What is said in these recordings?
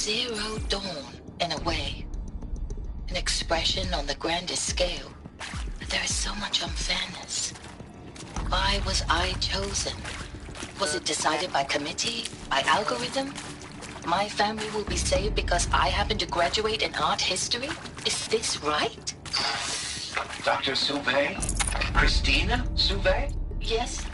Zero Dawn, in a way. An expression on the grandest scale. But there is so much unfairness. Why was I chosen? Was it decided by committee? By algorithm? My family will be saved because I happen to graduate in art history? Is this right? Dr. Sauvé? Christina Sauvé? Yes.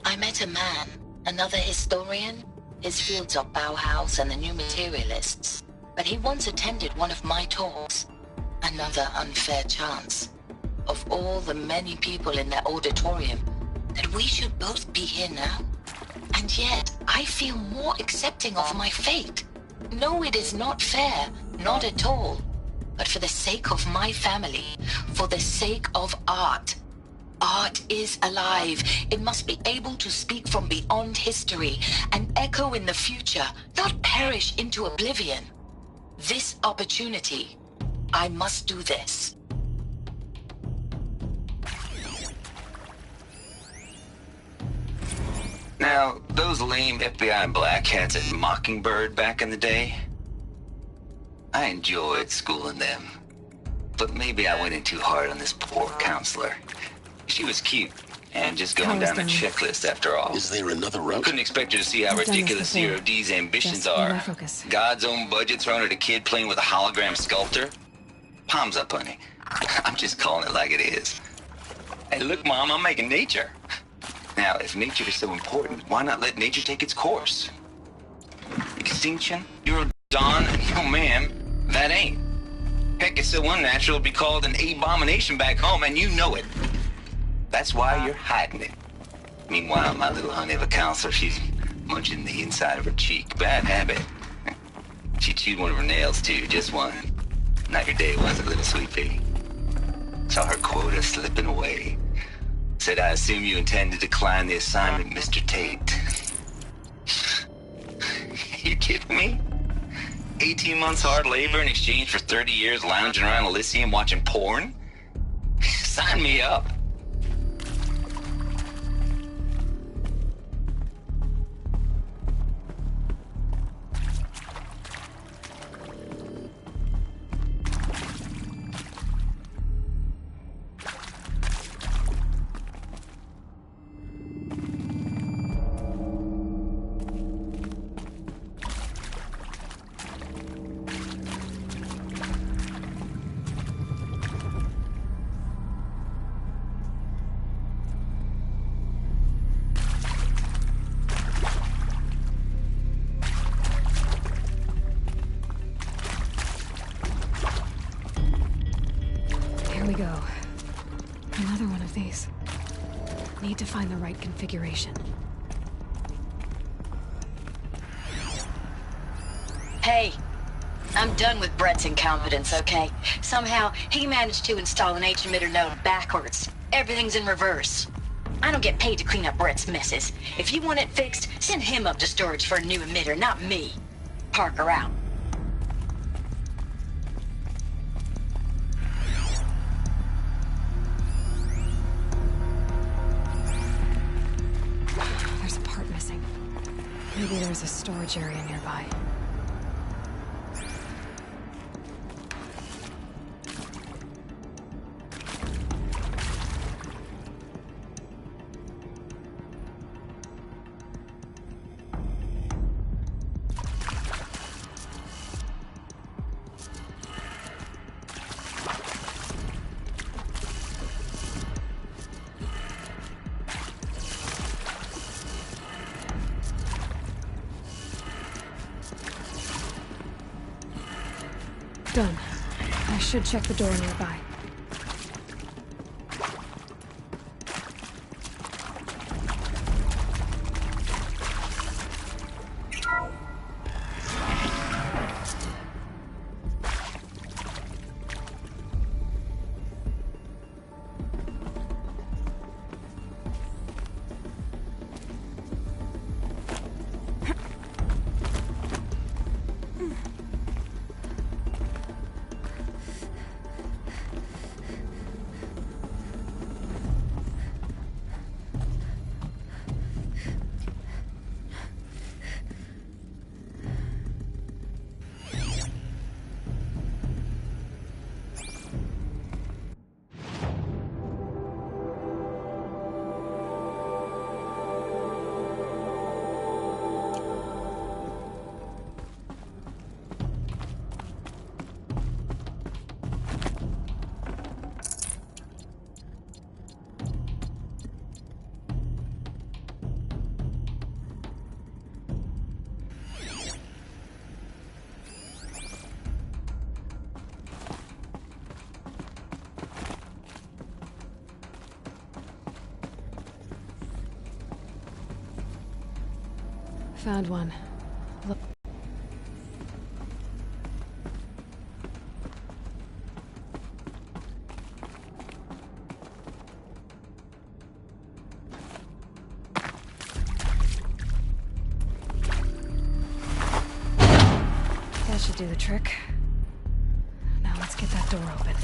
I met a man, another historian. His fields are Bauhaus and the New Materialists. But he once attended one of my talks. Another unfair chance. Of all the many people in that auditorium, that we should both be here now. And yet, I feel more accepting of my fate. No, it is not fair, not at all. But for the sake of my family, for the sake of art. Art is alive. It must be able to speak from beyond history and echo in the future, not perish into oblivion. This opportunity, I must do this. Now, those lame FBI black hats at Mockingbird back in the day, I enjoyed schooling them. But maybe I went in too hard on this poor counselor. She was cute, and just going down the checklist after all. Is there another route? Couldn't expect her to see how ridiculous Zero D's ambitions are. God's own budget thrown at a kid playing with a hologram sculptor. Palms up, honey. I'm just calling it like it is. Hey, look, Mom, I'm making nature. Now, if nature is so important, why not let nature take its course? Extinction? You're a Dawn? Oh, ma'am, that ain't. Heck, it's so unnatural to be called an abomination back home, and you know it. That's why you're hiding it. Meanwhile, my little honey of a counselor, she's munching the inside of her cheek. Bad habit. She chewed one of her nails, too, just one. Not your day, was it, little sweet pea? Saw her quota slipping away. Said, I assume you intend to decline the assignment, Mr. Tate. You kidding me? 18 months hard labor in exchange for 30 years lounging around Elysium watching porn? Sign me up. Here we go. Another one of these. Need to find the right configuration. Hey, I'm done with Brett's incompetence, okay? Somehow, he managed to install an H-emitter node backwards. Everything's in reverse. I don't get paid to clean up Brett's messes. If you want it fixed, send him up to storage for a new emitter, not me. Parker out. There's a part missing. Maybe there's a storage area nearby. Done. I should check the door nearby. Found one. Look. That should do the trick. Now let's get that door open.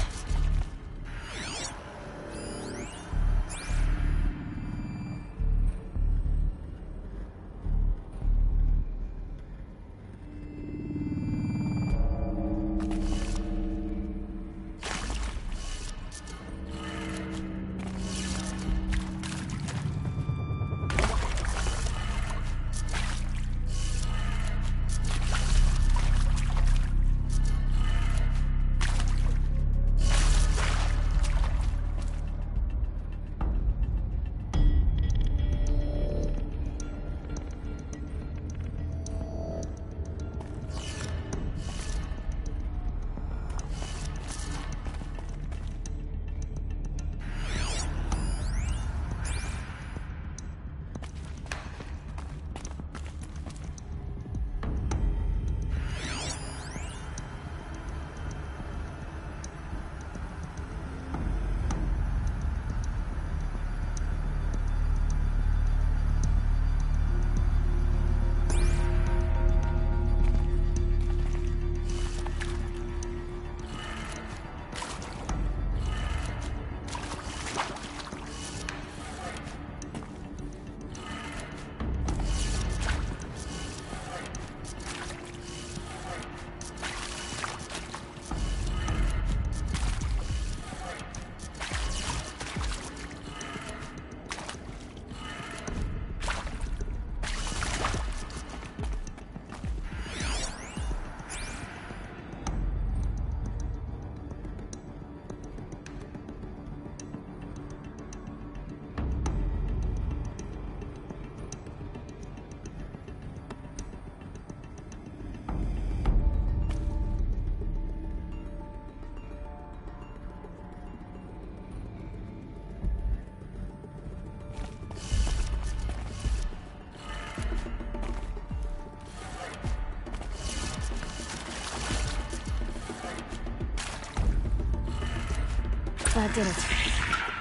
That did it.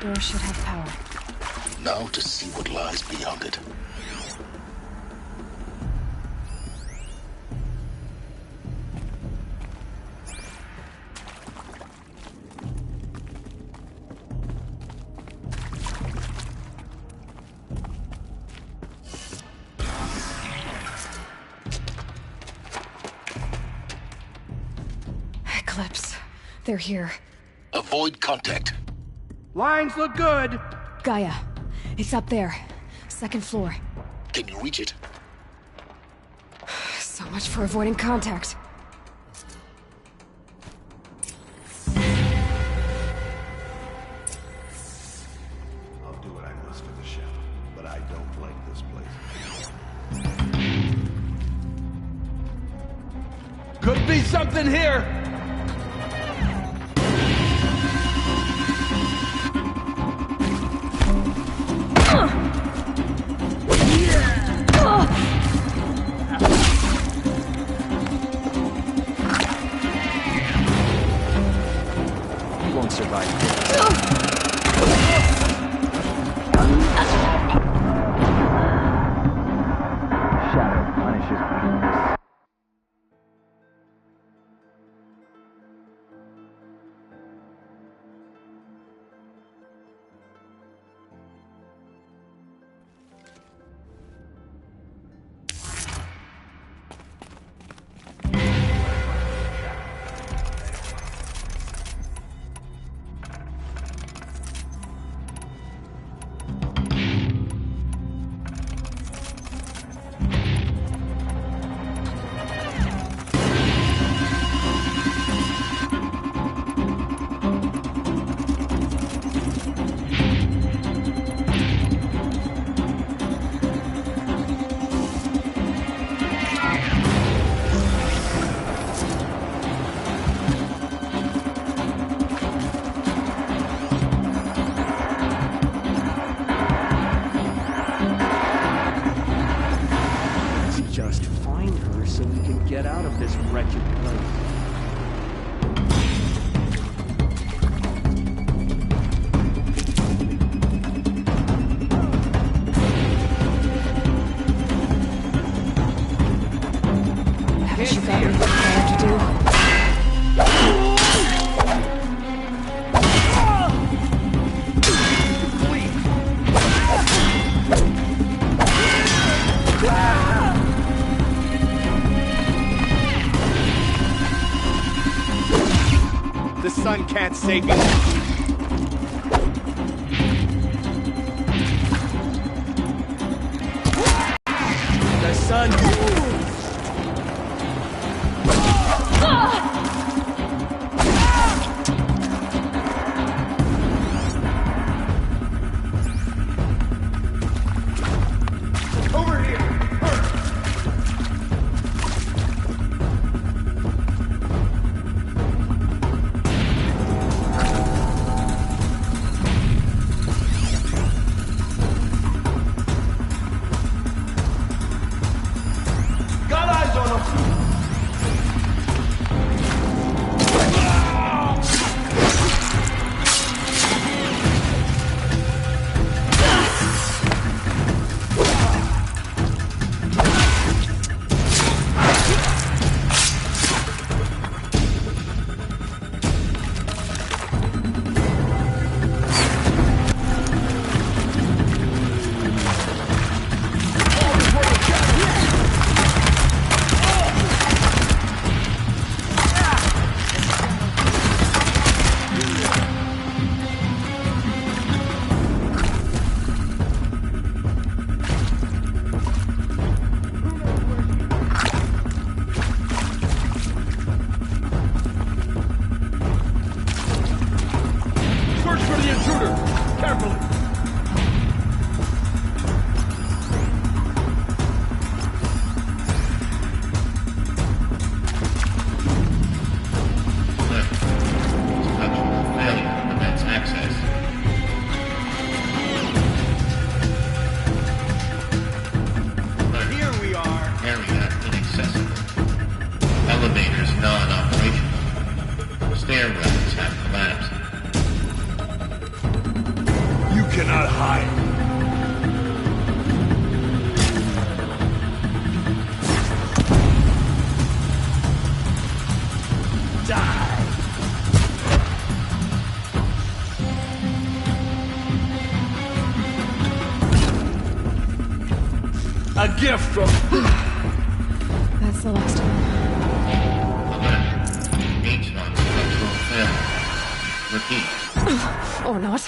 Door should have power. Now to see what lies beyond it. Eclipse. They're here. Avoid contact. Lines look good. Gaia. It's up there. Second floor. Can you reach it? So much for avoiding contact. I'll do what I must for the ship, but I don't like this place. Could be something here! find her so we can get out of this wretched place. Haven't you got anything better to do? The sun can't save you. The sun... Over here! Got eyes on him! Search for the intruder! Carefully! Here we are! Area inaccessible. Elevators non-operational. Stairwells have collapsed. You cannot hide! Die! A gift from... That's the last of them. Alert. H1 structural failure. Repeat. Or not.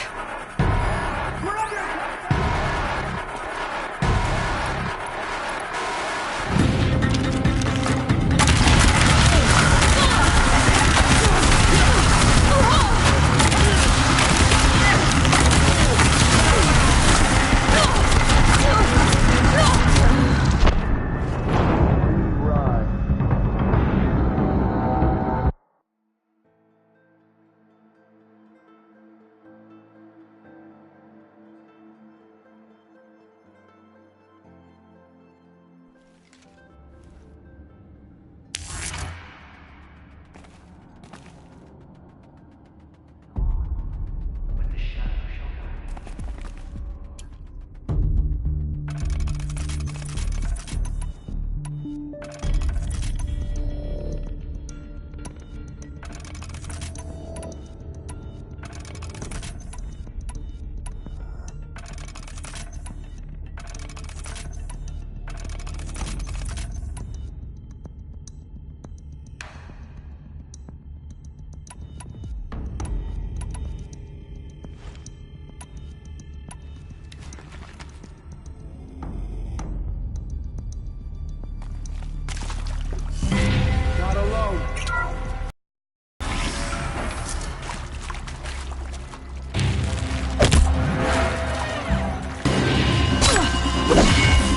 Not alone!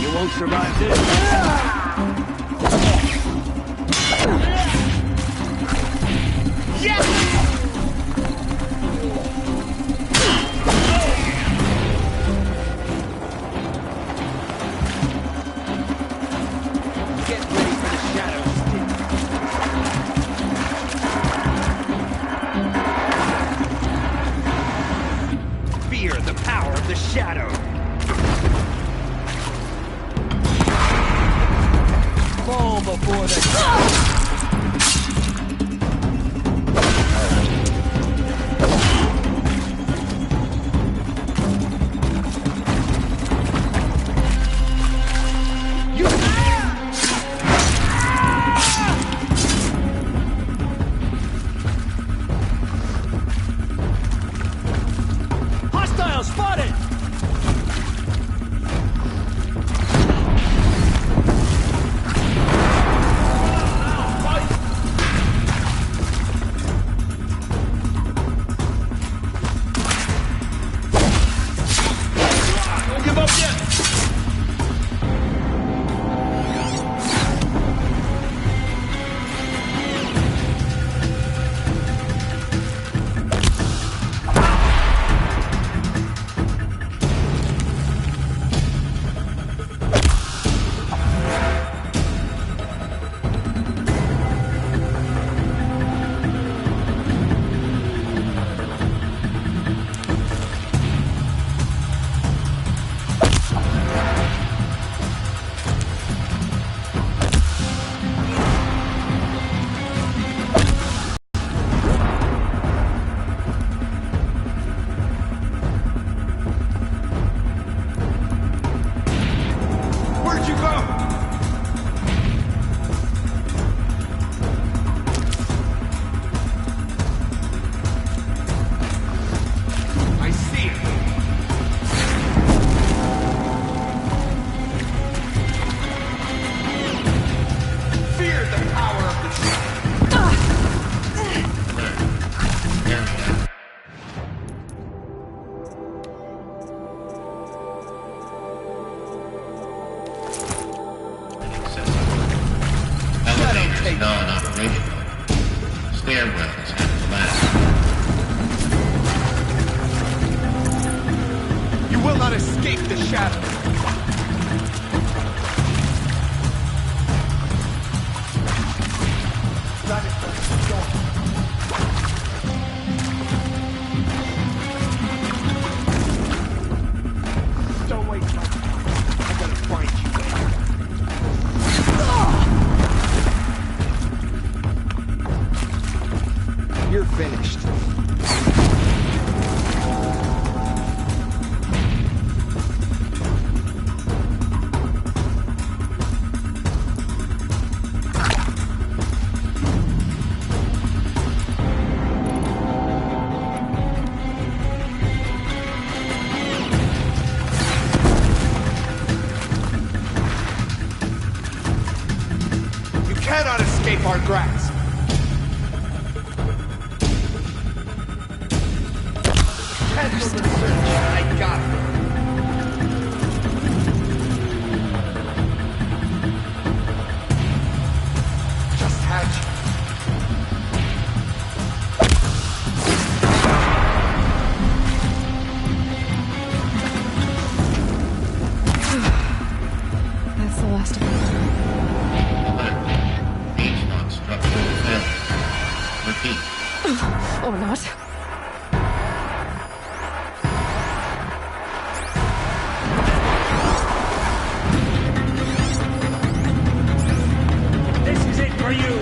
You won't survive this. Get shadow stick. Fear the power of the shadow. Fall before the... Hostile spotted! Don't give up yet! Where'd you go? I see it. Fear the power of the shadow. Elevators non-operational. Stairwells have collapsed. You will not escape the shadow. Don't waste my time. I gotta find you later. You're finished. You cannot escape our grasp. Cancel the search. I got it. Just hatch. That's the last of them. Each non-structural failure. Repeat. Or not. This is it for you!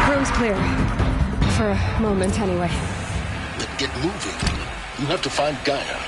Room's clear. For a moment, anyway. Then get moving. You have to find Gaia.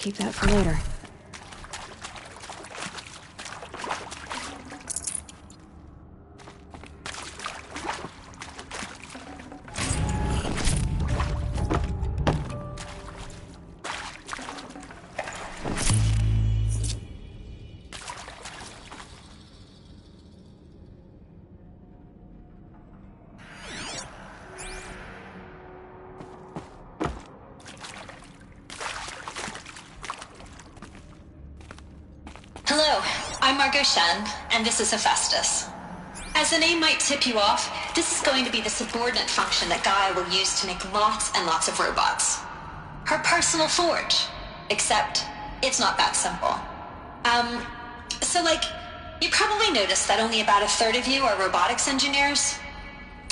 keep that for later. Hello, I'm Margot Shen, and this is Hephaestus. As the name might tip you off, this is going to be the subordinate function that Gaia will use to make lots and lots of robots. Her personal forge. Except, it's not that simple. You probably noticed that only about a third of you are robotics engineers.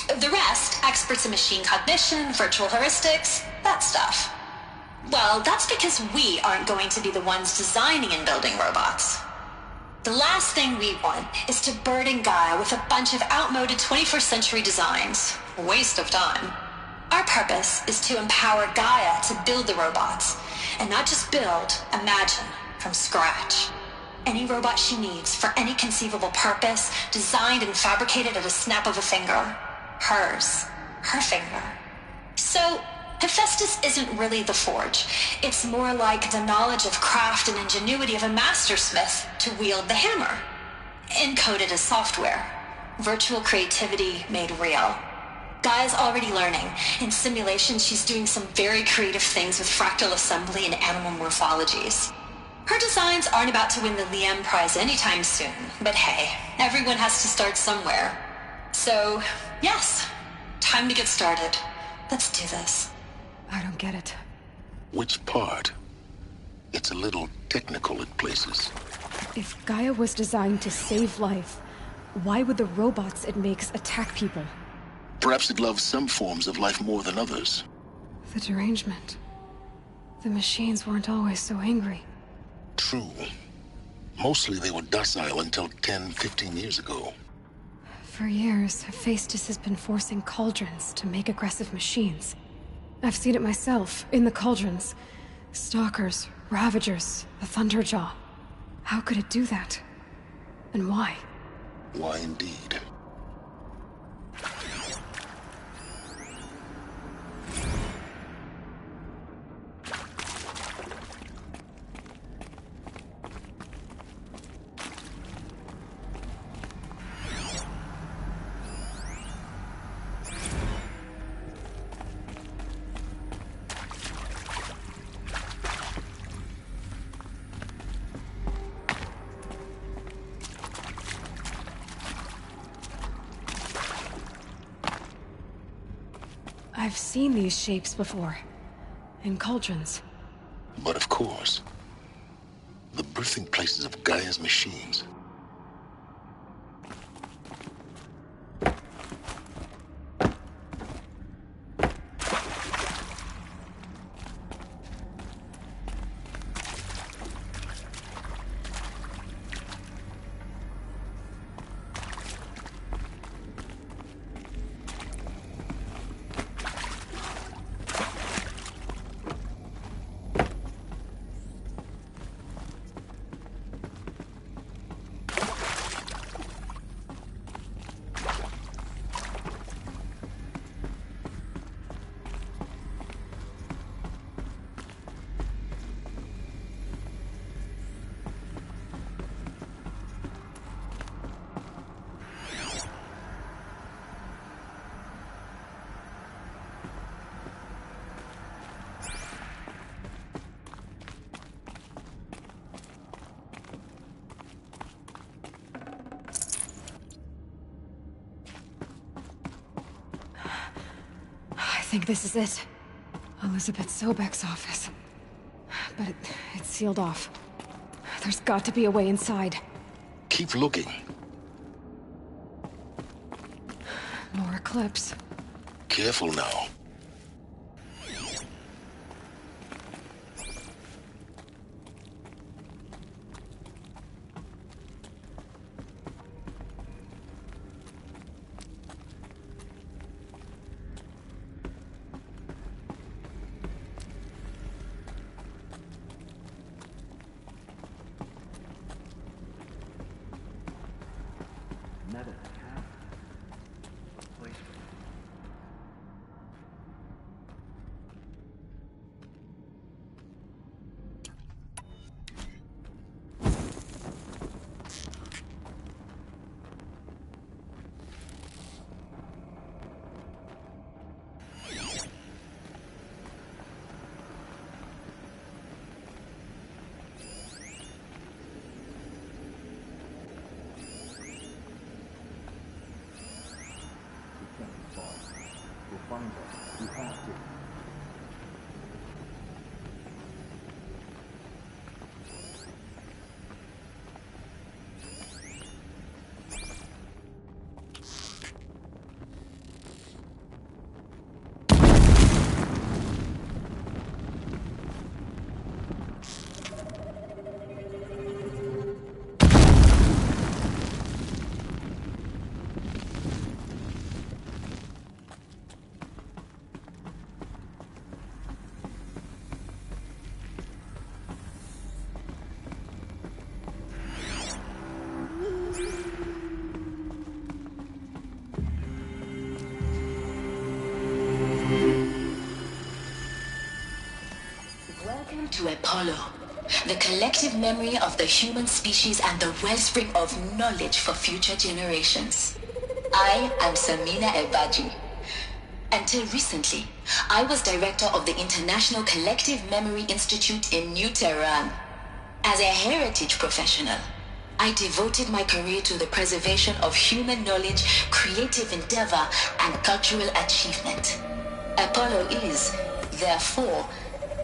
The rest, experts in machine cognition, virtual heuristics, that stuff. Well, that's because we aren't going to be the ones designing and building robots. The last thing we want is to burden Gaia with a bunch of outmoded 21st century designs. Waste of time. Our purpose is to empower Gaia to build the robots, and not just build, imagine, from scratch. Any robot she needs for any conceivable purpose, designed and fabricated at a snap of a finger. Hers. Her finger. So, Hephaestus isn't really the forge. It's more like the knowledge of craft and ingenuity of a mastersmith to wield the hammer. Encoded as software. Virtual creativity made real. Gaia's already learning. In simulation, she's doing some very creative things with fractal assembly and animal morphologies. Her designs aren't about to win the Liam Prize anytime soon, but hey, everyone has to start somewhere. So, yes, time to get started. Let's do this. I don't get it. Which part? It's a little technical in places. If Gaia was designed to save life, why would the robots it makes attack people? Perhaps it loves some forms of life more than others. The derangement. The machines weren't always so angry. True. Mostly they were docile until 10, 15 years ago. For years, Hephaestus has been forcing cauldrons to make aggressive machines. I've seen it myself, in the cauldrons. Stalkers, Ravagers, the Thunderjaw. How could it do that? And why? Why indeed? I've seen these shapes before. In cauldrons. But of course, the birthing places of Gaia's machines. I think this is it. Elizabeth Sobek's office. But it's sealed off. There's got to be a way inside. Keep looking. More Eclipse. Careful now. Meta cap. Replacement. Find us. We have to. To Apollo, the collective memory of the human species and the wellspring of knowledge for future generations. I am Samina Ebaji. Until recently, I was director of the International Collective Memory Institute in New Tehran. As a heritage professional, I devoted my career to the preservation of human knowledge, creative endeavor, and cultural achievement. Apollo is, therefore,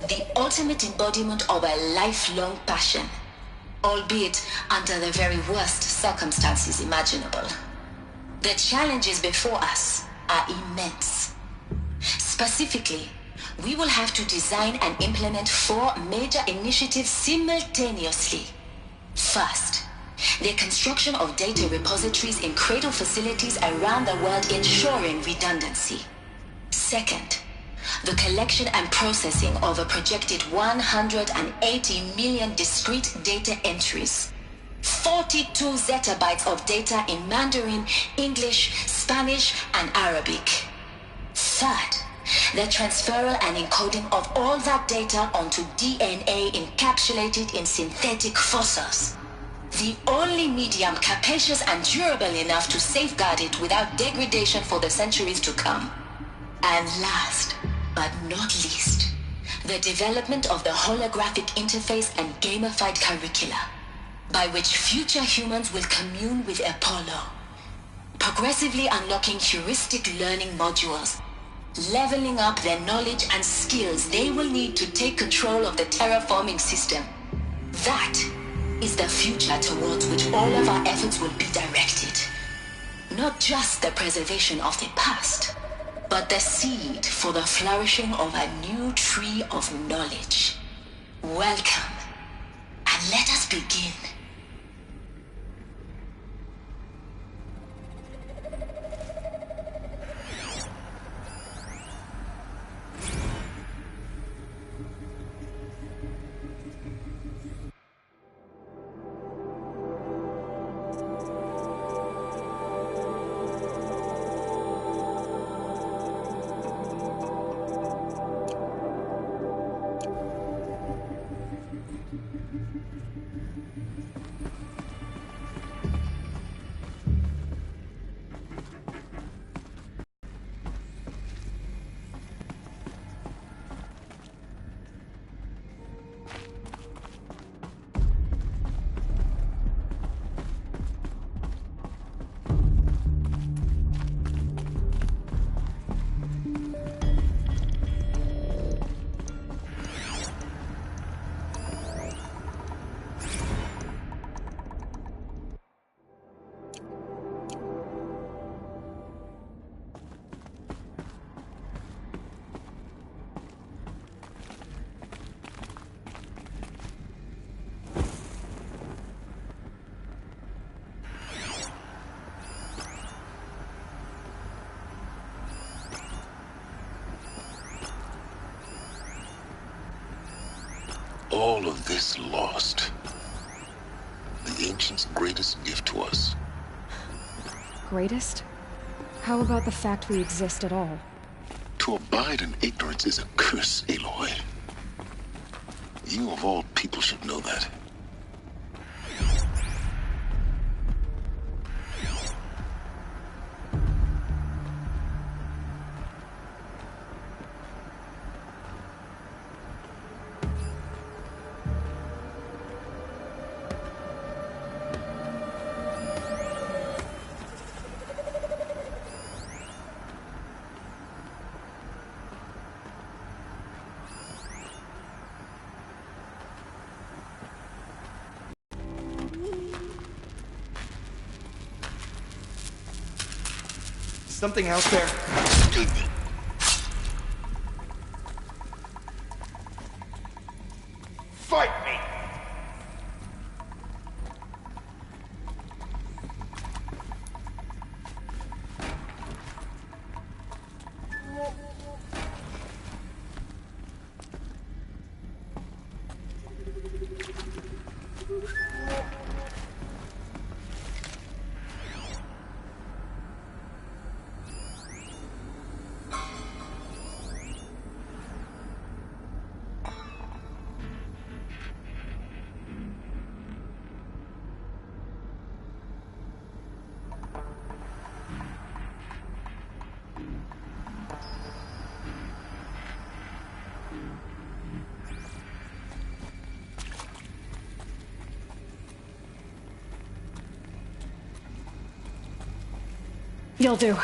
the ultimate embodiment of a lifelong passion, albeit under the very worst circumstances imaginable. The challenges before us are immense. Specifically, we will have to design and implement 4 major initiatives simultaneously. First, the construction of data repositories in cradle facilities around the world, ensuring redundancy. Second, the collection and processing of a projected 180 million discrete data entries, 42 zettabytes of data in Mandarin, English, Spanish, and Arabic. Third, the transferal and encoding of all that data onto DNA encapsulated in synthetic fossils, the only medium capacious and durable enough to safeguard it without degradation for the centuries to come. And last, but not least, the development of the holographic interface and gamified curricula, by which future humans will commune with Apollo, progressively unlocking heuristic learning modules, leveling up their knowledge and skills they will need to take control of the terraforming system. That is the future towards which all of our efforts will be directed. Not just the preservation of the past, but the seed for the flourishing of a new tree of knowledge. Welcome, and let us begin. All of this lost. The ancients' greatest gift to us. Greatest? How about the fact we exist at all? To abide in ignorance is a curse, Aloy. You of all people should know that. Something out there. Fight me! You'll do.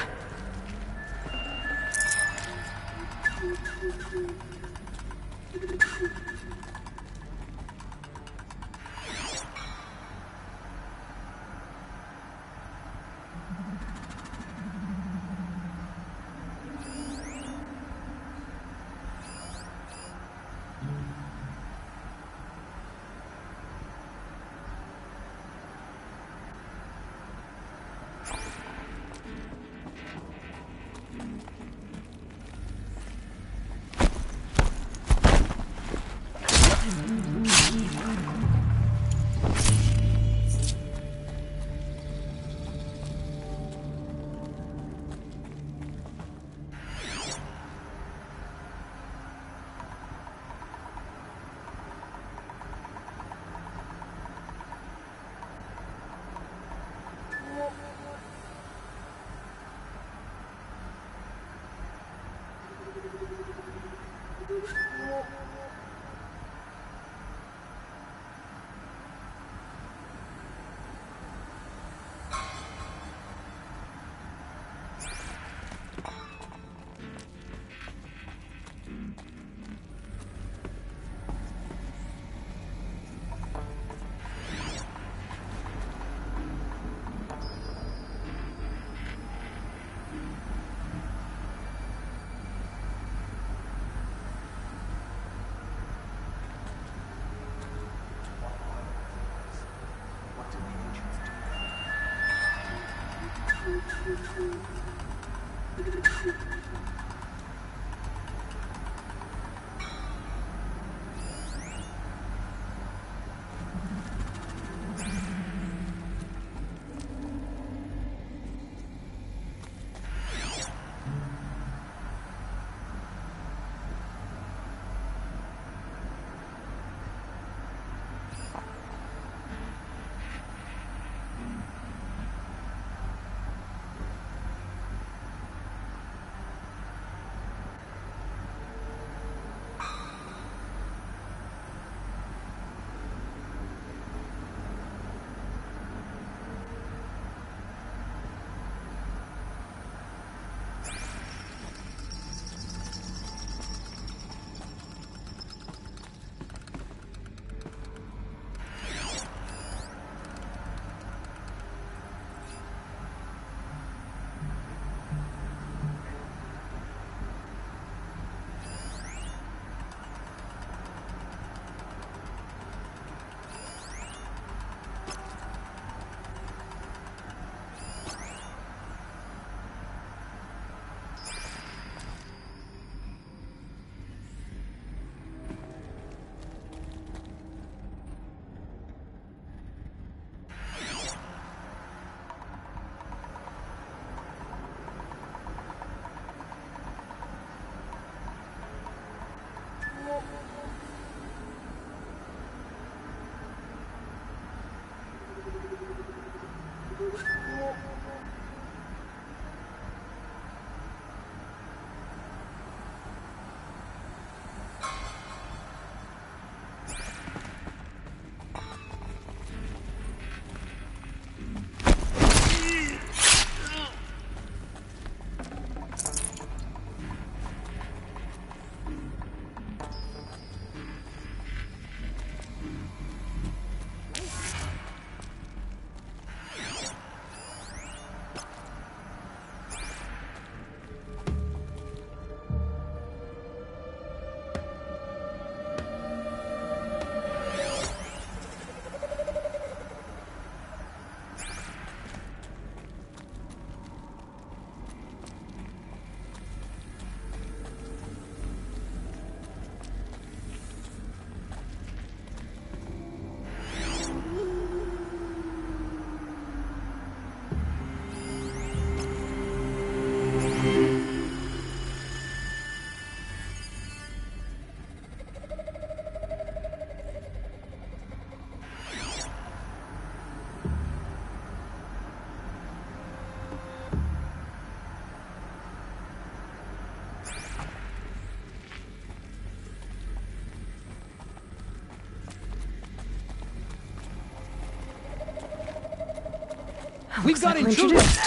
We've got intruders!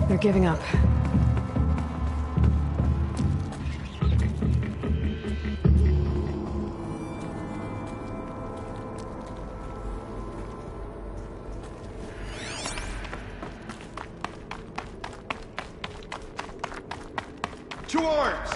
They're giving up. To arms!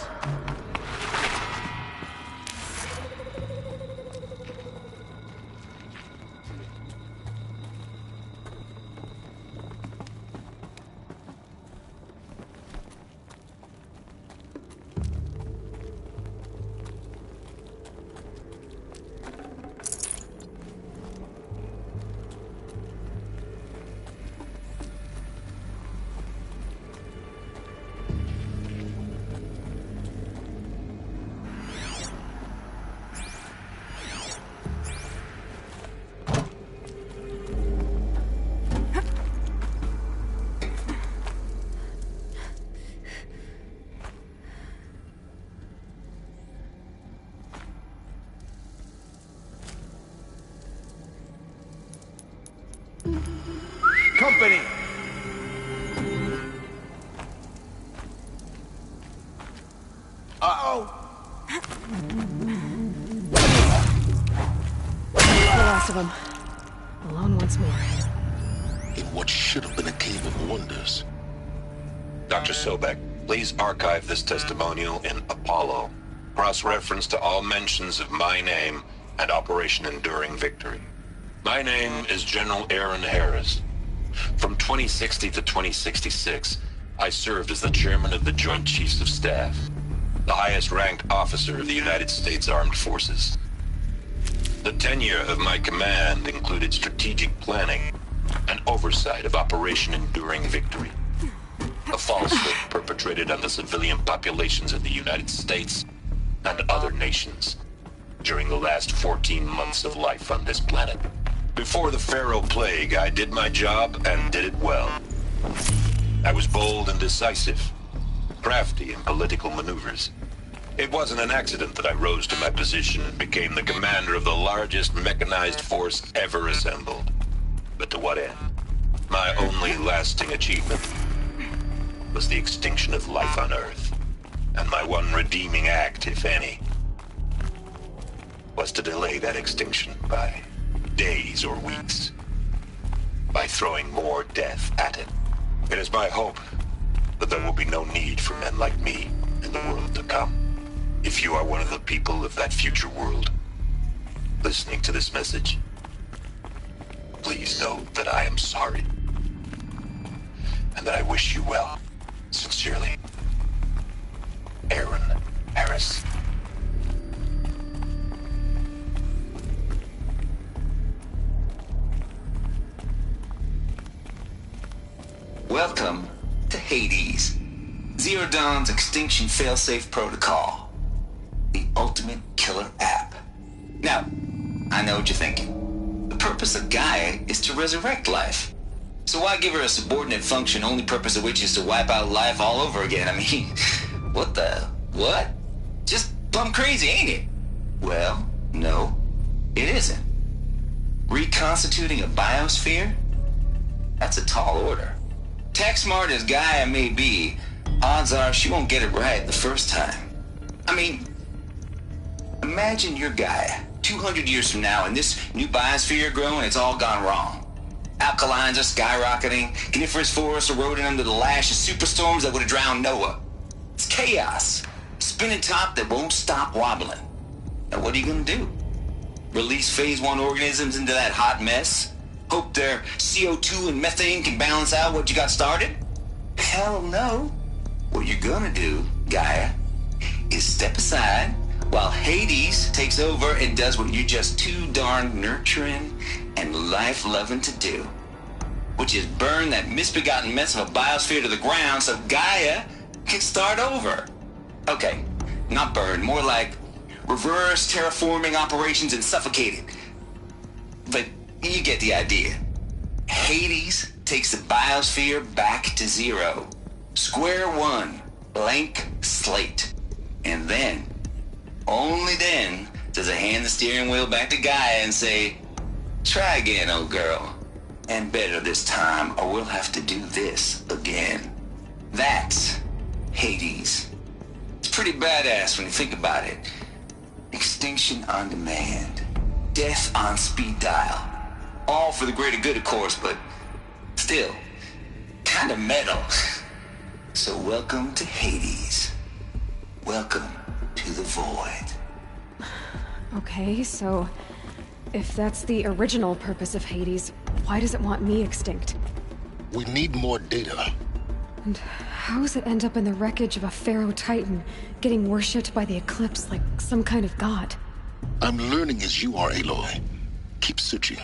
Company! Uh-oh! The last of them. Alone once more. In what should have been a cave of wonders. Dr. Sobek, please archive this testimonial in Apollo. Cross-reference to all mentions of my name and Operation Enduring Victory. My name is General Aaron Harris. From 2060 to 2066, I served as the chairman of the Joint Chiefs of Staff, the highest-ranked officer of the United States Armed Forces. The tenure of my command included strategic planning and oversight of Operation Enduring Victory, a falsehood perpetrated on the civilian populations of the United States and other nations during the last 14 months of life on this planet. Before the Pharaoh Plague, I did my job and did it well. I was bold and decisive, crafty in political maneuvers. It wasn't an accident that I rose to my position and became the commander of the largest mechanized force ever assembled. But to what end? My only lasting achievement was the extinction of life on Earth. And my one redeeming act, if any, was to delay that extinction by days or weeks, by throwing more death at it. It is my hope that there will be no need for men like me in the world to come. If you are one of the people of that future world listening to this message, please know that I am sorry and that I wish you well. Sincerely, Aaron Harris. Welcome to Hades, Zero Dawn's extinction failsafe protocol, the ultimate killer app. Now, I know what you're thinking. The purpose of Gaia is to resurrect life. So why give her a subordinate function, only purpose of which is to wipe out life all over again? I mean, what? Just plumb crazy, ain't it? Well, no, it isn't. Reconstituting a biosphere? That's a tall order. Tech smart as Gaia may be, odds are she won't get it right the first time. I mean, imagine you're Gaia, 200 years from now, and this new biosphere growing, it's all gone wrong. Alkalines are skyrocketing. Coniferous forests eroding under the lash of superstorms that would have drowned Noah. It's chaos. Spinning top that won't stop wobbling. Now what are you gonna do? Release phase 1 organisms into that hot mess? Hope their CO2 and methane can balance out what you got started? Hell no. What you're gonna do, Gaia, is step aside while Hades takes over and does what you're just too darn nurturing and life-loving to do, which is burn that misbegotten mess of a biosphere to the ground so Gaia can start over. Okay, not burn, more like reverse terraforming operations and suffocate it. But you get the idea. Hades takes the biosphere back to zero. Square one, blank slate. And then, only then, does it hand the steering wheel back to Gaia and say, try again, old girl. And better this time, or we'll have to do this again. That's Hades. It's pretty badass when you think about it. Extinction on demand. Death on speed dial. All for the greater good, of course, but still, kind of metal. So welcome to Hades. Welcome to the void. Okay, so if that's the original purpose of Hades, why does it want me extinct? We need more data. And how does it end up in the wreckage of a Pharaoh Titan, getting worshipped by the Eclipse like some kind of god? I'm learning as you are, Aloy. Keep searching.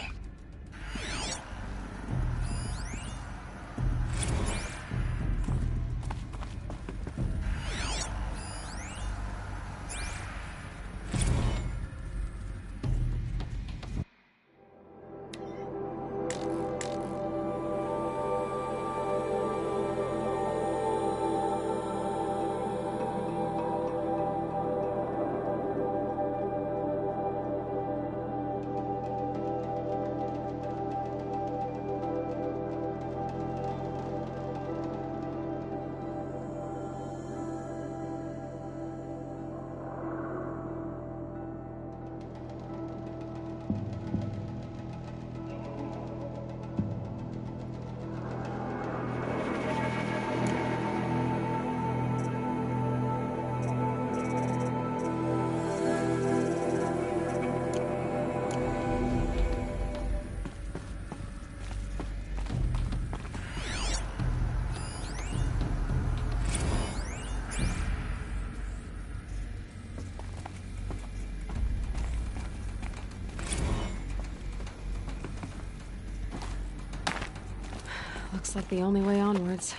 Looks like the only way onwards.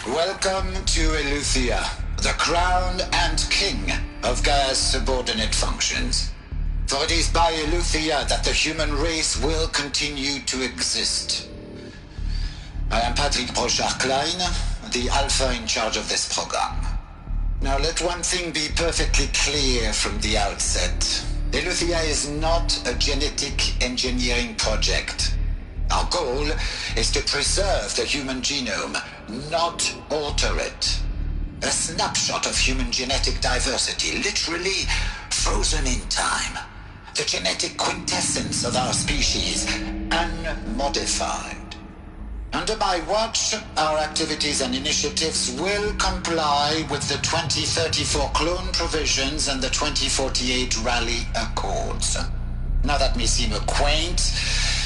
Welcome to Eleuthia, the crown and king of Gaia's subordinate functions. For it is by Eleuthia that the human race will continue to exist. I am Patrick Brochard-Klein, the Alpha in charge of this program. Now let one thing be perfectly clear from the outset. Eleuthia is not a genetic engineering project. Our goal is to preserve the human genome, not alter it. A snapshot of human genetic diversity, literally frozen in time. The genetic quintessence of our species, unmodified. Under my watch, our activities and initiatives will comply with the 2034 clone provisions and the 2048 Raleigh Accords. Now that may seem a quaint,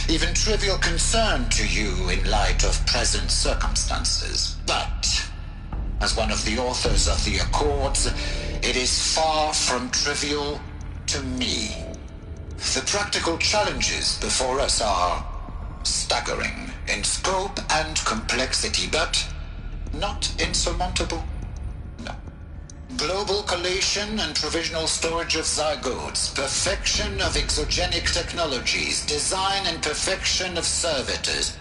even trivial concern to you in light of present circumstances, but as one of the authors of the Accords, it is far from trivial to me. The practical challenges before us are staggering in scope and complexity, but not insurmountable. No. Global collation and provisional storage of zygotes, perfection of exogenic technologies, design and perfection of servitors,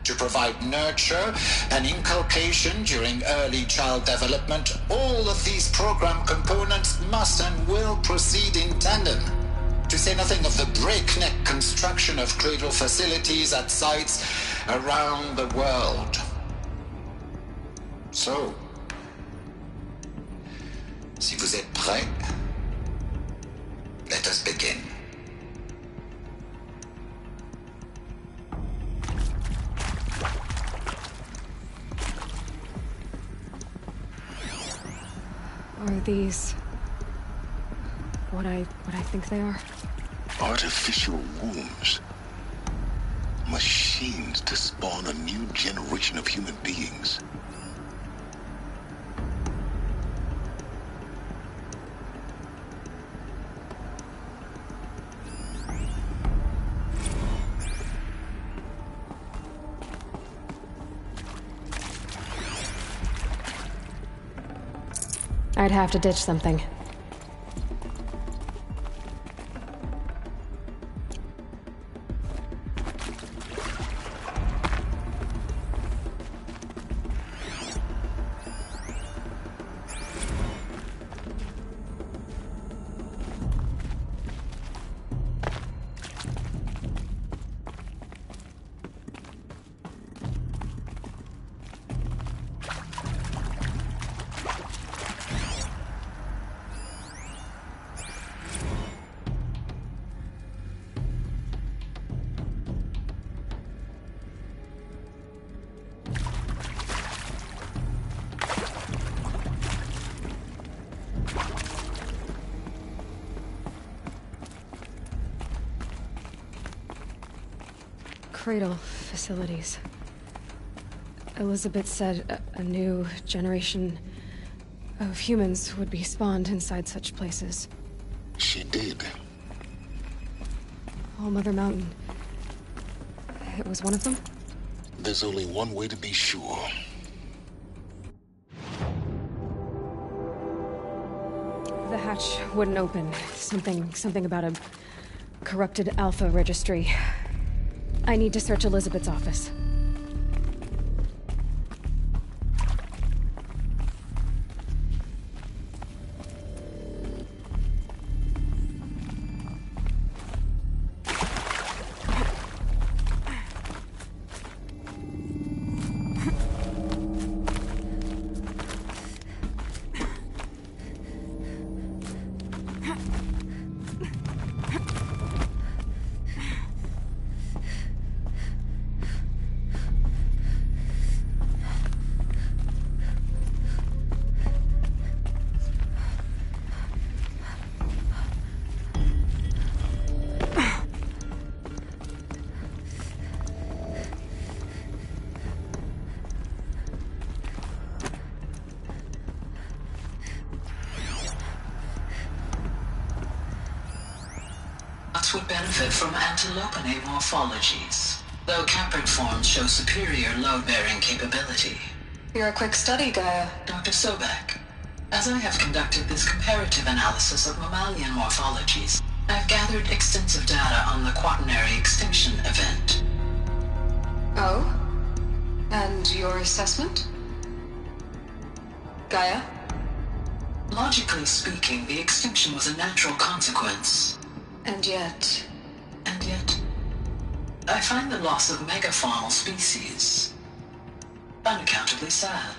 to provide nurture and inculcation during early child development. All of these program components must and will proceed in tandem. To say nothing of the breakneck construction of cradle facilities at sites around the world. So, si vous êtes prêts, let us begin. Are these what I think they are? Artificial wombs. Machines to spawn a new generation of human beings. I'd have to ditch something. Cradle facilities. Elizabeth said a new generation of humans would be spawned inside such places. She did. All Mother Mountain. It was one of them? There's only one way to be sure. The hatch wouldn't open. Something about a corrupted Alpha registry. I need to search Elizabeth's office. Would benefit from antilopinae morphologies, though Caprid forms show superior load-bearing capability. You're a quick study, Gaia. Dr. Sobek, as I have conducted this comparative analysis of mammalian morphologies, I've gathered extensive data on the Quaternary extinction event. Oh? And your assessment? Gaia? Logically speaking, the extinction was a natural consequence. And yet, I find the loss of megafaunal species unaccountably sad.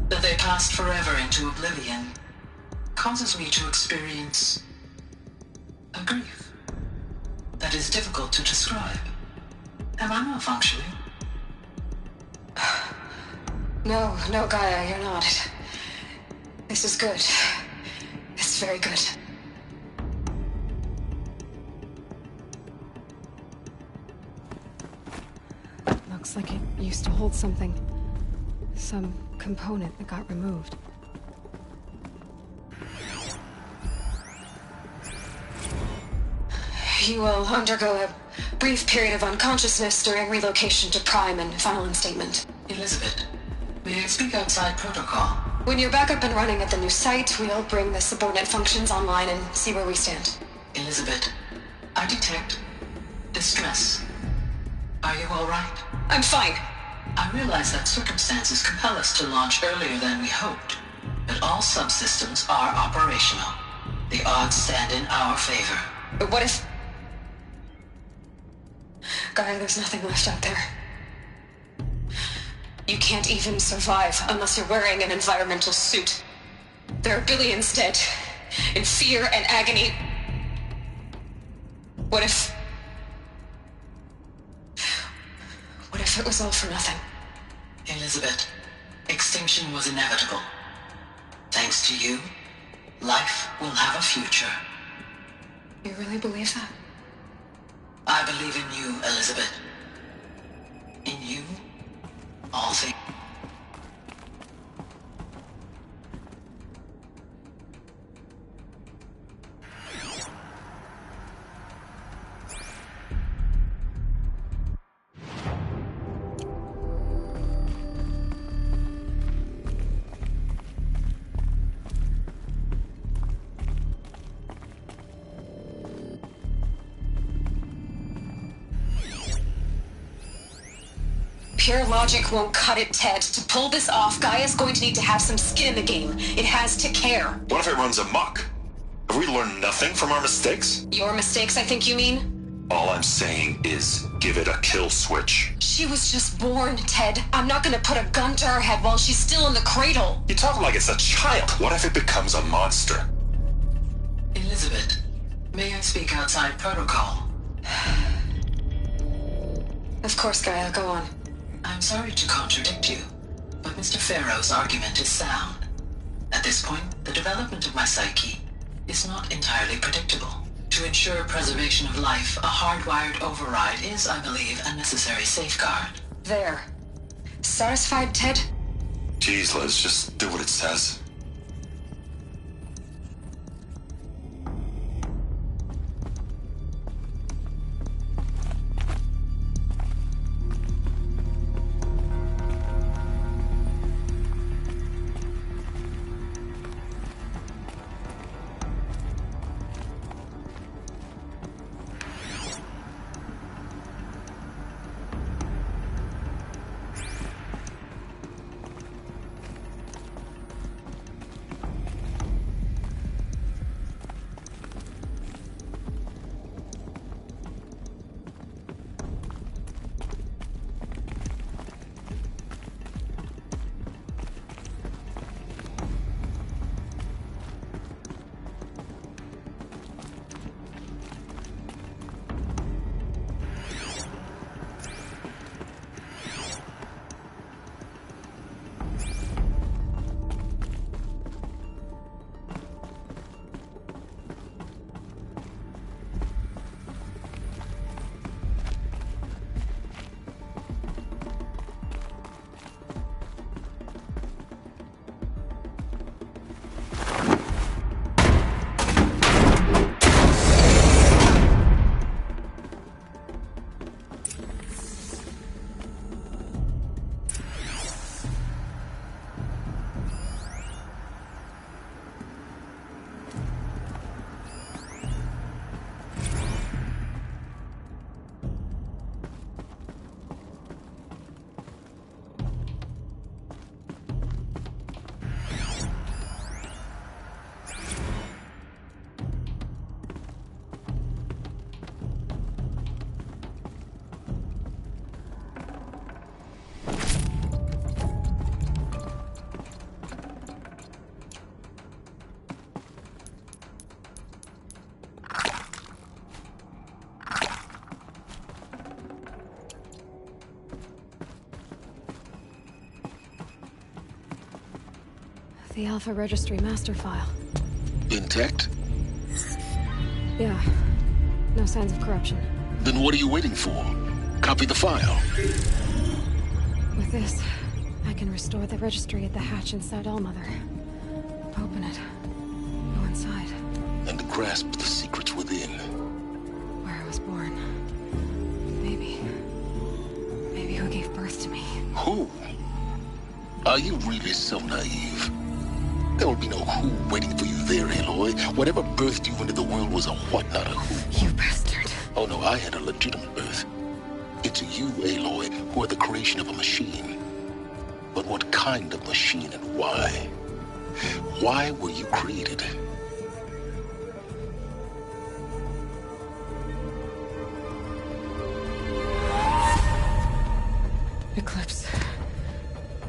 That they passed forever into oblivion causes me to experience a grief that is difficult to describe. Am I malfunctioning? No, Gaia, you're not. This is good. It's very good. Looks like it used to hold something. Some component that got removed. You will undergo a brief period of unconsciousness during relocation to Prime and final instatement. Elizabeth, may I speak outside protocol? When you're back up and running at the new site, we'll bring the subordinate functions online and see where we stand. Elizabeth, I detect distress. Are you all right? I'm fine. I realize that circumstances compel us to launch earlier than we hoped, but all subsystems are operational. The odds stand in our favor. But what if... Gaia, there's nothing left out there. You can't even survive unless you're wearing an environmental suit. There are billions dead, in fear and agony. What if it was all for nothing? Elizabeth, extinction was inevitable. Thanks to you, life will have a future. You really believe that? I believe in you, Elizabeth. In you, all things. Pure logic won't cut it, Ted. To pull this off, Gaia's going to need to have some skin in the game. It has to care. What if it runs amok? Have we learned nothing from our mistakes? Your mistakes, I think you mean? All I'm saying is, give it a kill switch. She was just born, Ted. I'm not gonna put a gun to her head while she's still in the cradle. You talk like it's a child. What if it becomes a monster? Elizabeth, may I speak outside protocol? Of course, Gaia, go on. I'm sorry to contradict you, but Mr. Farrow's argument is sound. At this point, the development of my psyche is not entirely predictable. To ensure preservation of life, a hardwired override is, I believe, a necessary safeguard. There. Satisfied, Ted? Jeez, Liz, just do what it says. The Alpha Registry master file. Intact? Yeah. No signs of corruption. Then what are you waiting for? Copy the file. With this, I can restore the registry at the hatch inside Allmother. Open it. Go inside. And grasp the secrets within. Where I was born. Maybe who gave birth to me. Who? Are you really so naive? There will be no who waiting for you there, Aloy. Whatever birthed you into the world was a what, not a who. You bastard. Oh no, I had a legitimate birth. It's you, Aloy, who are the creation of a machine. But what kind of machine and why? Why were you created?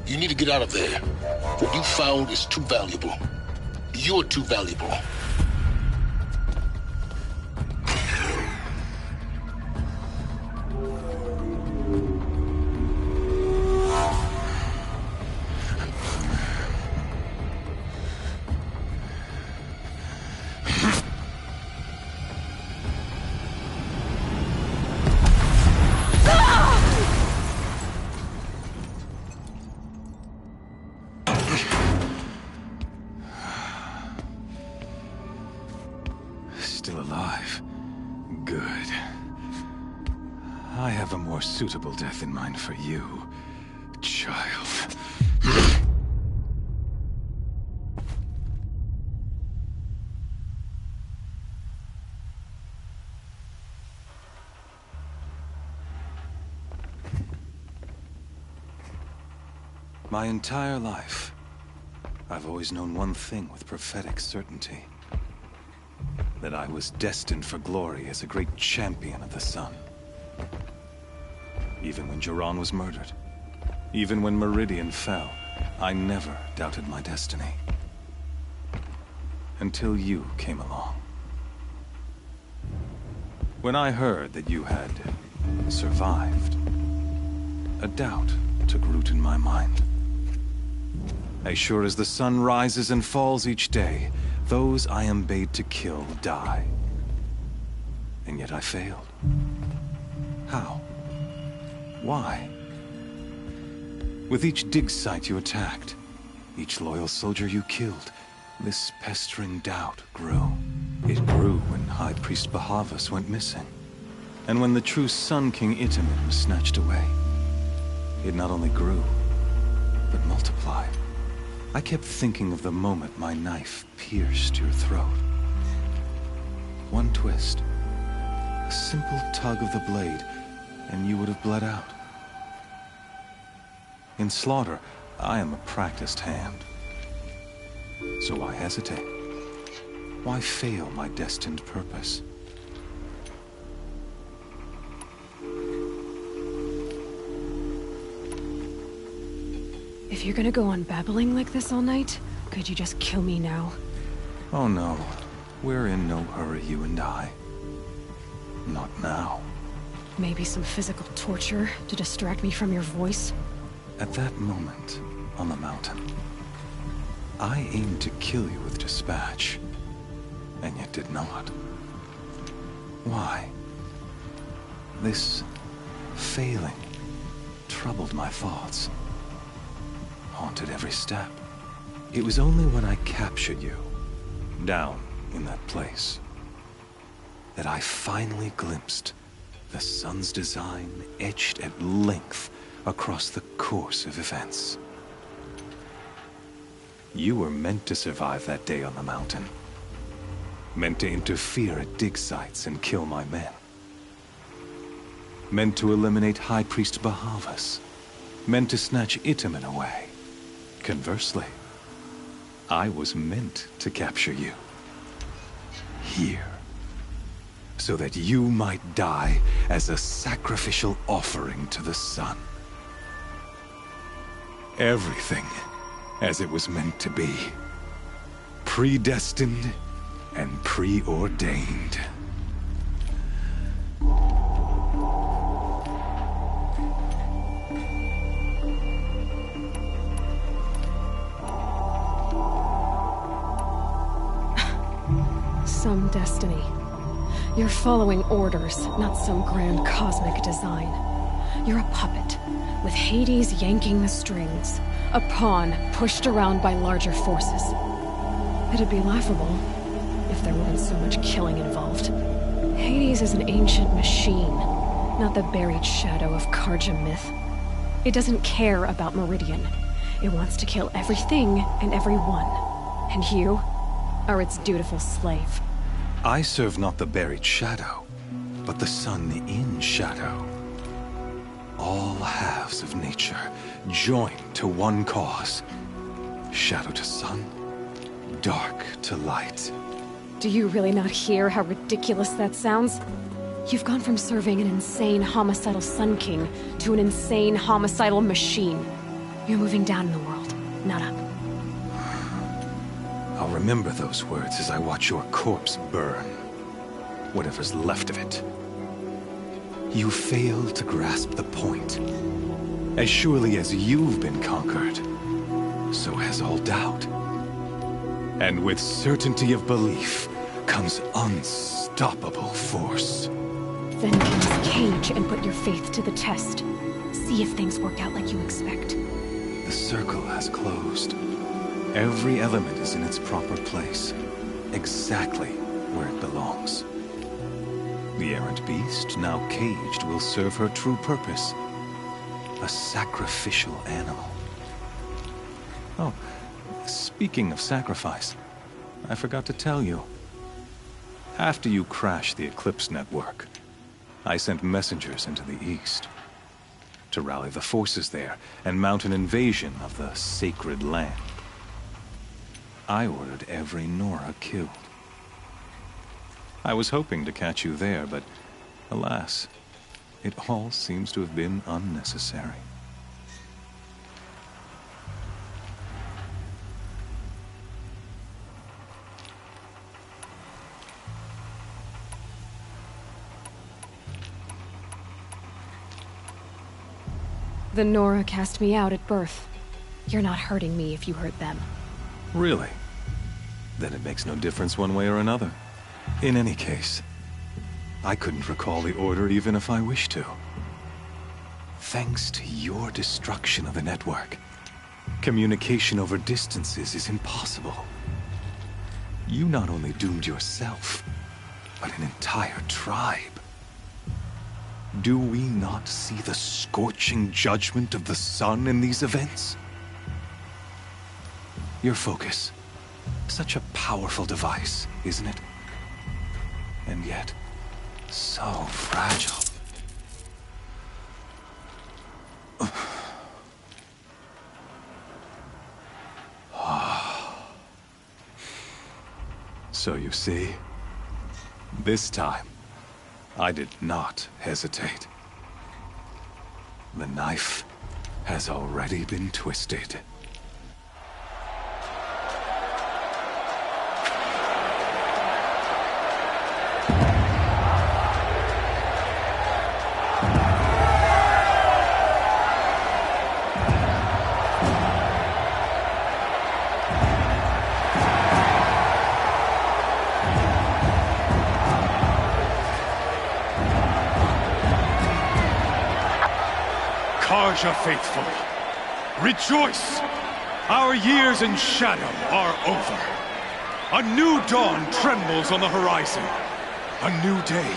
You need to get out of there. What you found is too valuable. You're too valuable. Still alive. Good. I have a more suitable death in mind for you, child. My entire life, I've always known one thing with prophetic certainty. That I was destined for glory as a great champion of the sun. Even when Jiran was murdered, even when Meridian fell, I never doubted my destiny. Until you came along. When I heard that you had survived, a doubt took root in my mind. As sure as the sun rises and falls each day, those I am bade to kill die. And yet I failed. How? Why? With each dig site you attacked, each loyal soldier you killed, this pestering doubt grew. It grew when High Priest Bahavas went missing. And when the true Sun King Itamen was snatched away. It not only grew, but multiplied. I kept thinking of the moment my knife pierced your throat. One twist, a simple tug of the blade, and you would have bled out. In slaughter, I am a practiced hand. So why hesitate? Why fail my destined purpose? If you're gonna go on babbling like this all night, could you just kill me now? Oh no. We're in no hurry, you and I. Not now. Maybe some physical torture to distract me from your voice? At that moment, on the mountain, I aimed to kill you with dispatch, and yet did not. Why? This failing troubled my thoughts. Haunted every step. It was only when I captured you, down in that place, that I finally glimpsed the sun's design etched at length across the course of events. You were meant to survive that day on the mountain. Meant to interfere at dig sites and kill my men. Meant to eliminate High Priest Bahavas. Meant to snatch Itamen away. Conversely, I was meant to capture you. Here. So that you might die as a sacrificial offering to the sun. Everything as it was meant to be. Predestined and preordained. Some destiny. You're following orders, not some grand cosmic design. You're a puppet, with Hades yanking the strings. A pawn pushed around by larger forces. It'd be laughable if there weren't so much killing involved. Hades is an ancient machine, not the buried shadow of Carja myth. It doesn't care about Meridian. It wants to kill everything and everyone. And you are its dutiful slave. I serve not the buried shadow, but the sun in shadow. All halves of nature joined to one cause. Shadow to sun, dark to light. Do you really not hear how ridiculous that sounds? You've gone from serving an insane homicidal Sun King to an insane homicidal machine. You're moving down in the world, not up. I'll remember those words as I watch your corpse burn. Whatever's left of it. You fail to grasp the point. As surely as you've been conquered, so has all doubt. And with certainty of belief comes unstoppable force. Then get this cage and put your faith to the test. See if things work out like you expect. The circle has closed. Every element is in its proper place, exactly where it belongs. The errant beast, now caged, will serve her true purpose. A sacrificial animal. Oh, speaking of sacrifice, I forgot to tell you. After you crashed the Eclipse network, I sent messengers into the east to rally the forces there and mount an invasion of the sacred land. I ordered every Nora killed. I was hoping to catch you there, but alas, it all seems to have been unnecessary. The Nora cast me out at birth. You're not hurting me if you hurt them. Really? Then it makes no difference one way or another. In any case, I couldn't recall the order even if I wished to. Thanks to your destruction of the network, communication over distances is impossible. You not only doomed yourself, but an entire tribe. Do we not see the scorching judgment of the sun in these events? Your focus. Such a powerful device, isn't it? And yet, so fragile. So you see, this time, I did not hesitate. The knife has already been twisted. Carja faithful, rejoice! Our years in shadow are over. A new dawn trembles on the horizon. A new day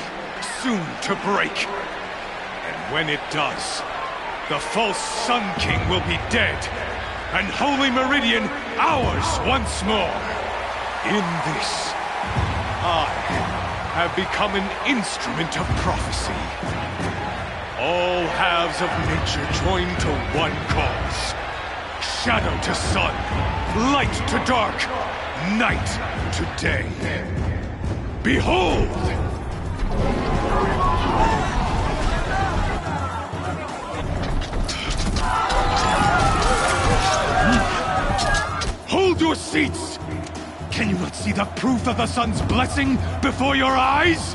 soon to break. And when it does, the false Sun King will be dead, and Holy Meridian ours once more. In this, I have become an instrument of prophecy. All halves of nature join to one cause. Shadow to sun, light to dark, night to day. Behold! Hold your seats! Can you not see the proof of the sun's blessing before your eyes?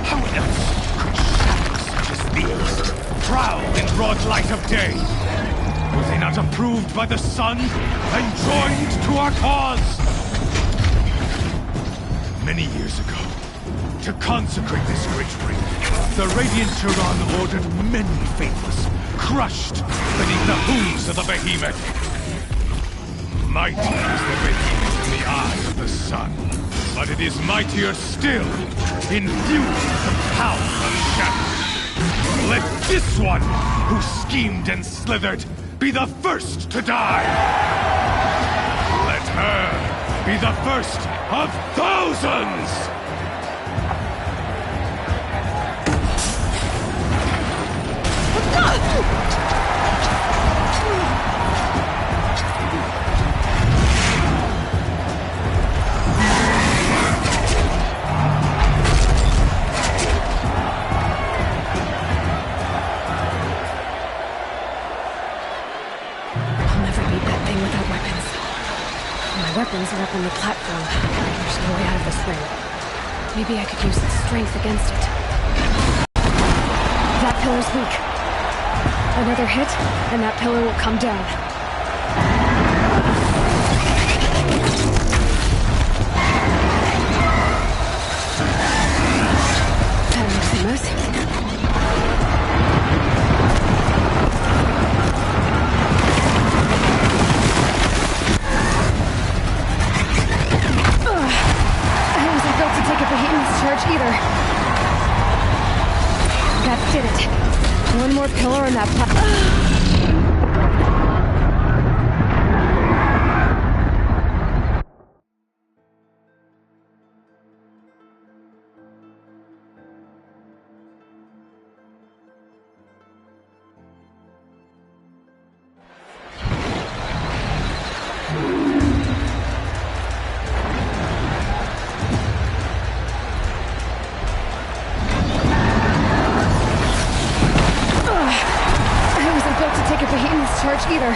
How else could shadows such as these prowl in broad light of day? Were they not approved by the sun and joined to our cause? Many years ago, to consecrate this great ring, the Radiant Turan ordered many faithless, crushed beneath the hooves of the behemoth. Mighty is the behemoth in the eye of the sun, but it is mightier still, infused with the power of shadow. Let this one, who schemed and slithered, be the first to die! Let her be the first of thousands! weapons are up on the platform. There's no way out of this thing. Maybe I could use its strength against it. That pillar's weak. Another hit, and that pillar will come down. That makes a mess. I wasn't built to take a behemoth's charge either. That did it. One more pillar on that platform. Either.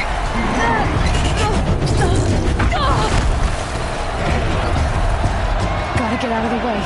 Gotta get out of the way.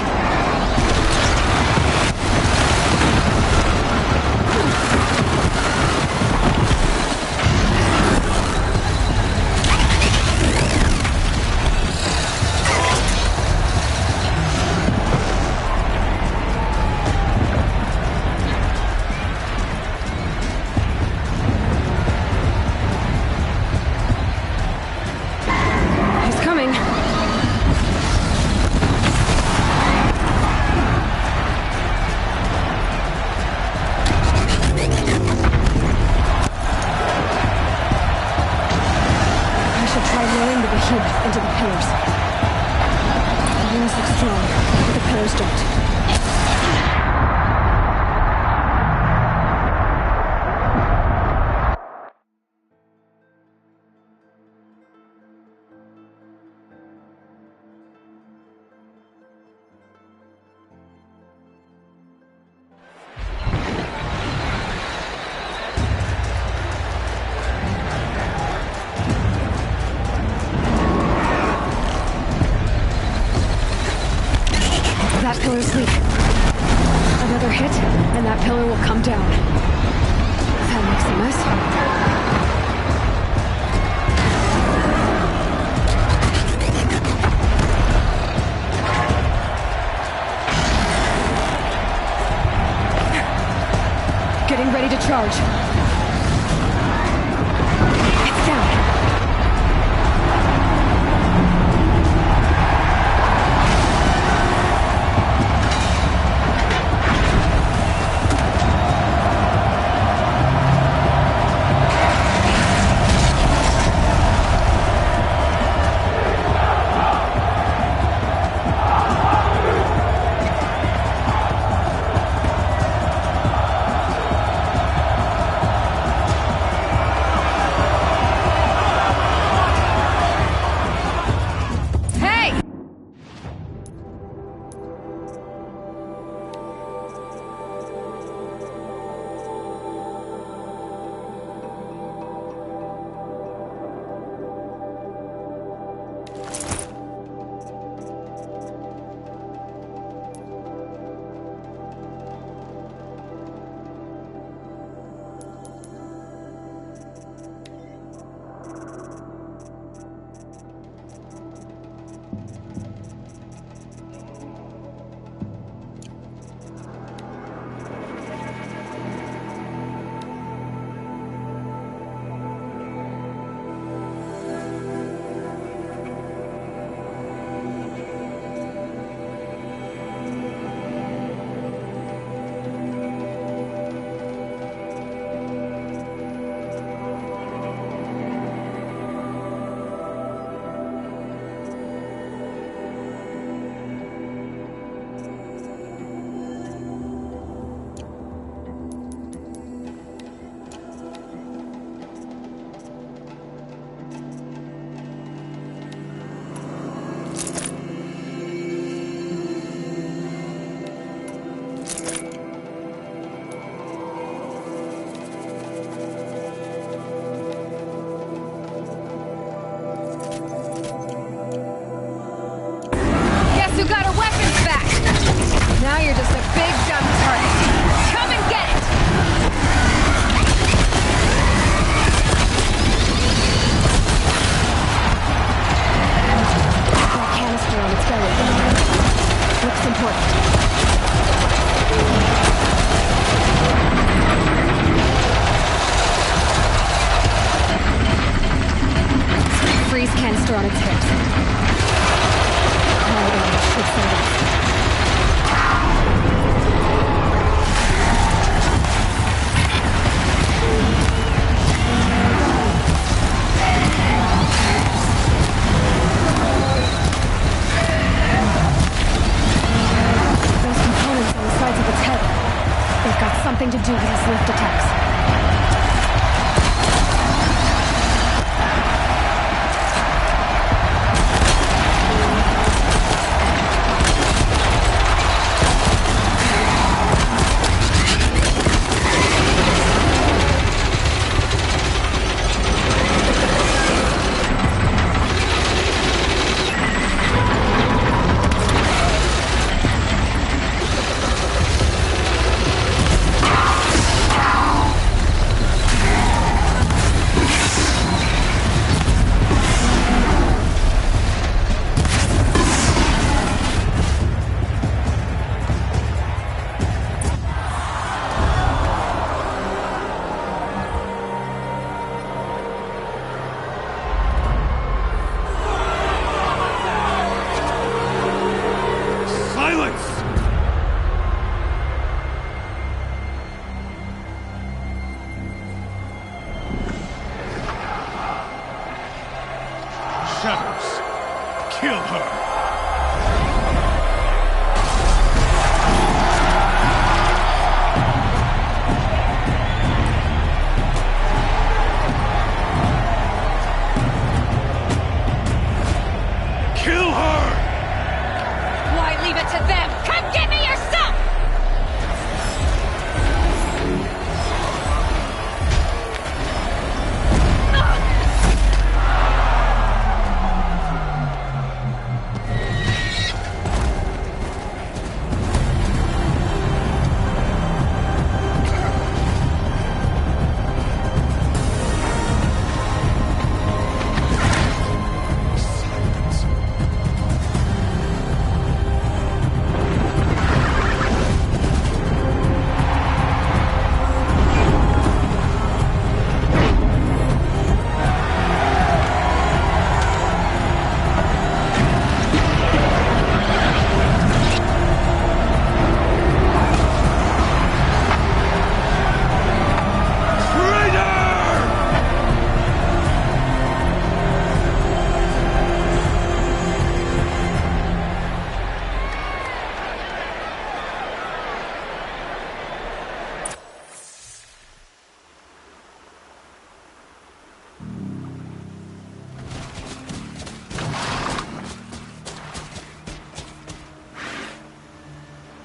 Into the pillars. The walls look strong, but the pillars don't. That pillar's weak. Another hit, and that pillar will come down. That makes a mess. Getting ready to charge. It's down. important. Freeze canister on its hips. Cryo should set it off. Those components on the sides of its head. They've got something to do with its lift attacks. Shadows, kill her! Kill her! Why leave it to them? Come get me yourself!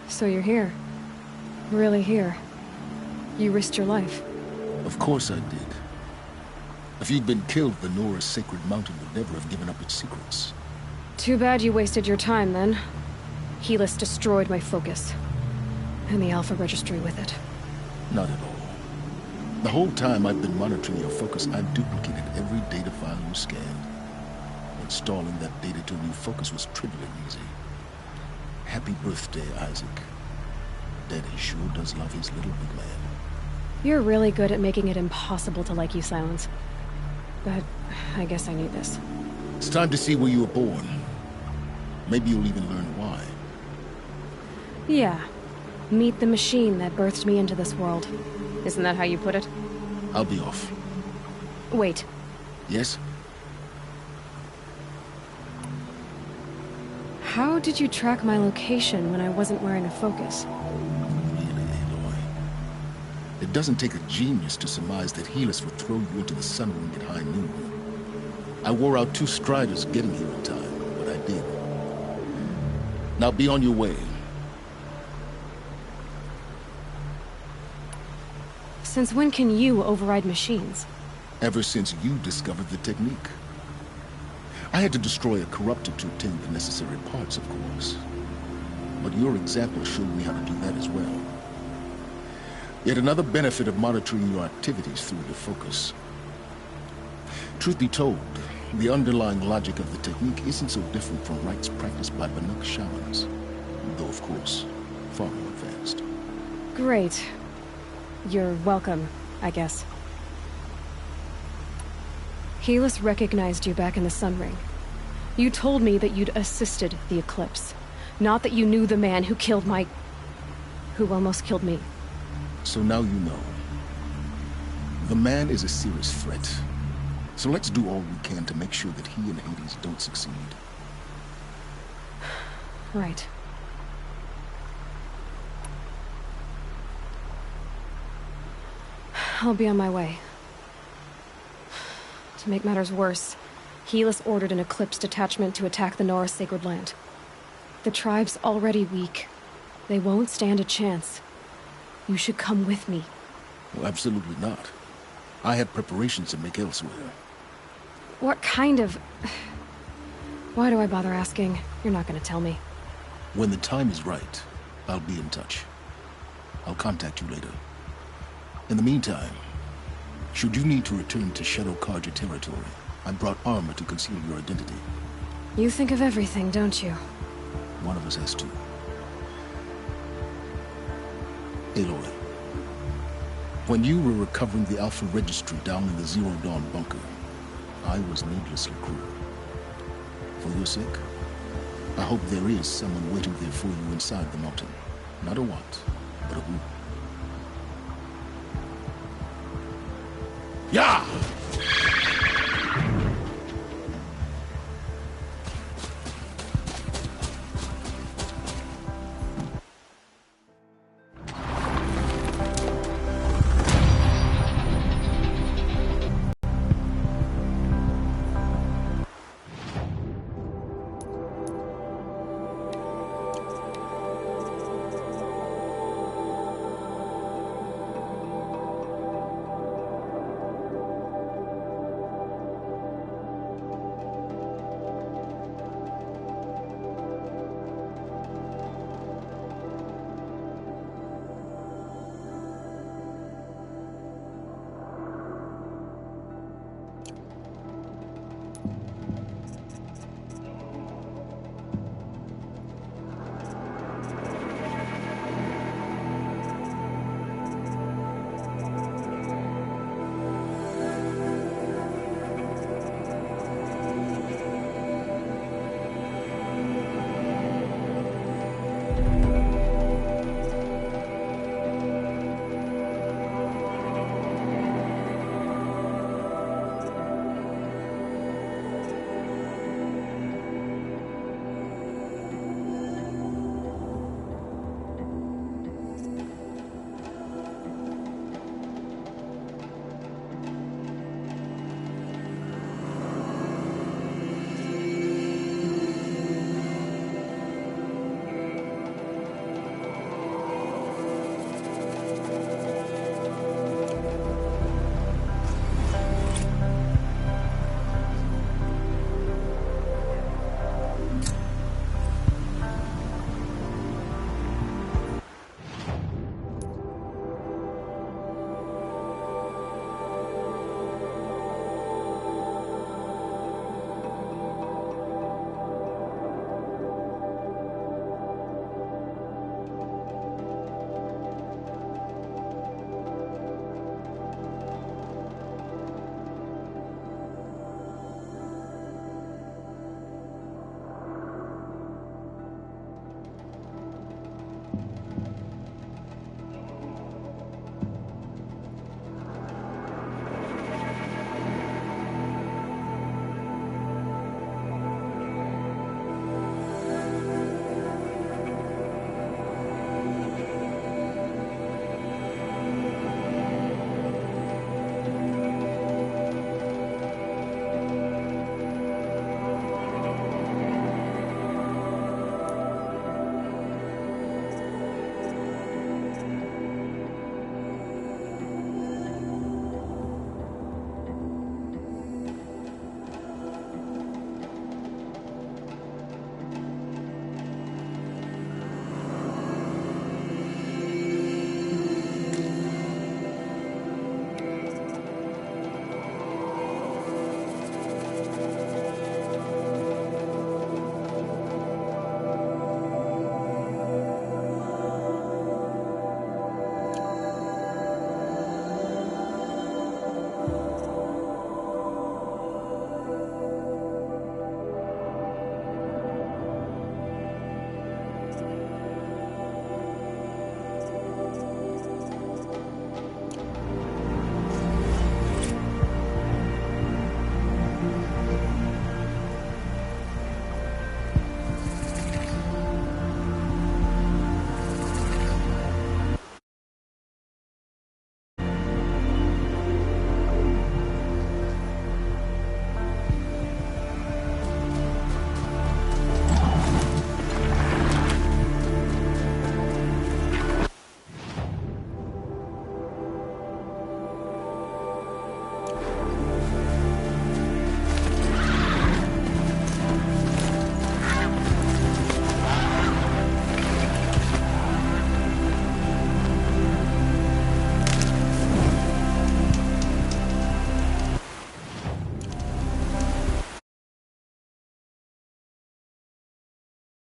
So you're here. Really here. You risked your life. Of course I did. If you'd been killed, the Nora's sacred mountain would never have given up its secrets. Too bad you wasted your time, then. Helis destroyed my focus. And the Alpha Registry with it. Not at all. The whole time I've been monitoring your focus, I've duplicated every data file you scanned. Installing that data to a new focus was trivially easy. Happy birthday, Isaac. Daddy sure does love his little big man. You're really good at making it impossible to like you, Silence. But I guess I need this. It's time to see where you were born. Maybe you'll even learn why. Yeah. Meet the machine that birthed me into this world. Isn't that how you put it? I'll be off. Wait. Yes? How did you track my location when I wasn't wearing a focus? Really, Aloy? It doesn't take a genius to surmise that Helis would throw you into the sun ring at high noon. I wore out 2 striders getting here in time, but I did. Now be on your way. Since when can you override machines? Ever since you discovered the technique. I had to destroy a corruptor to obtain the necessary parts, of course. But your example showed me how to do that as well. Yet another benefit of monitoring your activities through your focus. Truth be told, the underlying logic of the technique isn't so different from rites practiced by Banuk shamans. though of course, far more advanced. Great. You're welcome, I guess. Helis recognized you back in the Sun Ring. You told me that you'd assisted the Eclipse. Not that you knew the man who killed who almost killed me. So now you know. The man is a serious threat. So let's do all we can to make sure that he and Hades don't succeed. Right. I'll be on my way. To make matters worse, Helis ordered an Eclipse detachment to attack the Nora Sacred Land. The tribe's already weak. They won't stand a chance. You should come with me. Well, absolutely not. I have preparations to make elsewhere. What kind of... Why do I bother asking? You're not gonna tell me. When the time is right, I'll be in touch. I'll contact you later. In the meantime, should you need to return to Shadow Carja territory, I brought armor to conceal your identity. You think of everything, don't you? One of us has to. Aloy, when you were recovering the Alpha Registry down in the Zero Dawn bunker, I was needlessly cruel. For your sake, I hope there is someone waiting there for you inside the mountain. Not a what, but a who. Yeah!